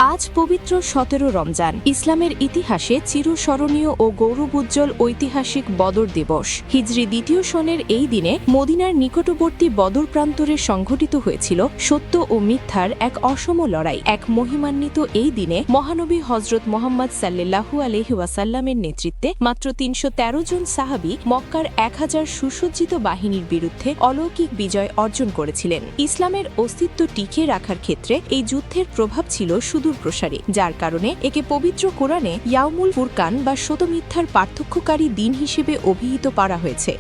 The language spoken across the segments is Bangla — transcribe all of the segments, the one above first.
আজ পবিত্র ১৭ রমজান, ইসলামের ইতিহাসে চিরস্মরণীয় ও গৌরবোজ্জ্বল ঐতিহাসিক বদর দিবস। হিজরি দ্বিতীয় সনের এই দিনে মদিনার নিকটবর্তী বদর প্রান্তরে সংঘটিত হয়েছিল সত্য ও মিথ্যার এক অসম লড়াই। এক মহিমান্বিত এই দিনে মহানবী হজরত মোহাম্মদ সাল্লাল্লাহু আলাইহি ওয়াসাল্লামের নেতৃত্বে মাত্র ৩১৩ জন সাহাবী মক্কার ১০০০ সুসজ্জিত বাহিনীর বিরুদ্ধে অলৌকিক বিজয় অর্জন করেছিলেন। ইসলামের অস্তিত্ব টিকিয়ে রাখার ক্ষেত্রে এই যুদ্ধের প্রভাব ছিল সুদূর প্রসারী, যার কারণে একে পবিত্র কোরআনে ইয়াউমুল ফুরকান বা সত্য মিথ্যার পার্থক্যকারী দিন হিসেবে অভিহিত করা হয়েছে।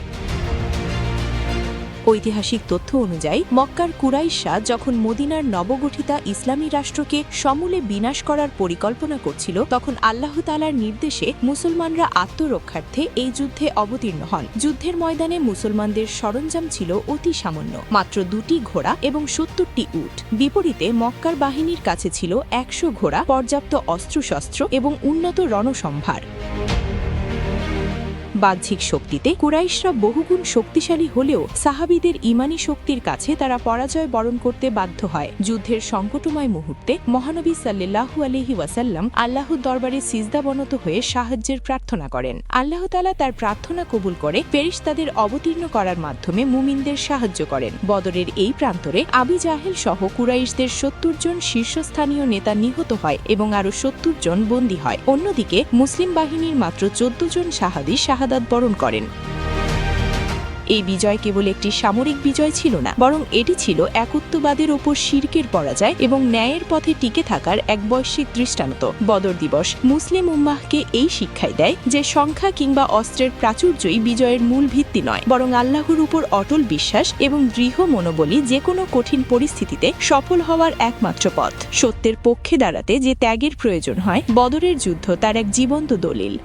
ঐতিহাসিক তথ্য অনুযায়ী মক্কার কুরাইশরা যখন মদিনার নবগঠিতা ইসলামী রাষ্ট্রকে সমূলে বিনাশ করার পরিকল্পনা করছিল, তখন আল্লাহ তাআলার নির্দেশে মুসলমানরা আত্মরক্ষার্থে এই যুদ্ধে অবতীর্ণ হন। যুদ্ধের ময়দানে মুসলমানদের সরঞ্জাম ছিল অতি সামান্য, মাত্র ২টি ঘোড়া এবং ৭০টি উট। বিপরীতে মক্কার বাহিনীর কাছে ছিল ১০০ ঘোড়া, পর্যাপ্ত অস্ত্রশস্ত্র এবং উন্নত রণসম্ভার। বাহ্যিক শক্তিতে কুরাইশরা বহুগুণ শক্তিশালী হলেও সাহাবীদের ইমানি শক্তির কাছে তারা পরাজয় বরণ করতে বাধ্য হয়। যুদ্ধের সংকটময় মুহূর্তে মহানবী সাল্লাল্লাহু আলাইহি ওয়াসাল্লাম আল্লাহর দরবারে সিজদাবনত হয়ে সাহায্যের প্রার্থনা করেন। আল্লাহ তাআলা তার প্রার্থনা কবুল করে ফেরেশতাদের অবতীর্ণ করার মাধ্যমে মুমিনদের সাহায্য করেন। বদরের এই প্রান্তরে আবু জাহেল সহ কুরাইশদের ৭০ জন শীর্ষস্থানীয় নেতা নিহত হয় এবং আরও ৭০ জন বন্দী হয়। অন্যদিকে মুসলিম বাহিনীর মাত্র ১৪ জন সাহাবী শাহাদাত বরণ করেন। এই বিজয় কেবল একটি সামরিক বিজয় ছিল না, বরং এটি ছিল একত্ববাদের ওপর শিরকের পরাজয় এবং ন্যায়ের পথে টিকে থাকার এক বৈশ্বিক দৃষ্টান্ত। বদর দিবস মুসলিম উম্মাহকে এই শিক্ষাই দেয় যে সংখ্যা কিংবা অস্ত্রের প্রাচুর্যই বিজয়ের মূল ভিত্তি নয়, বরং আল্লাহর উপর অটল বিশ্বাস এবং দৃঢ় মনোবলই যে কোনো কঠিন পরিস্থিতিতে সফল হওয়ার একমাত্র পথ। সত্যের পক্ষে দাঁড়াতে যে ত্যাগের প্রয়োজন হয়, বদরের যুদ্ধ তার এক জীবন্ত দলিল।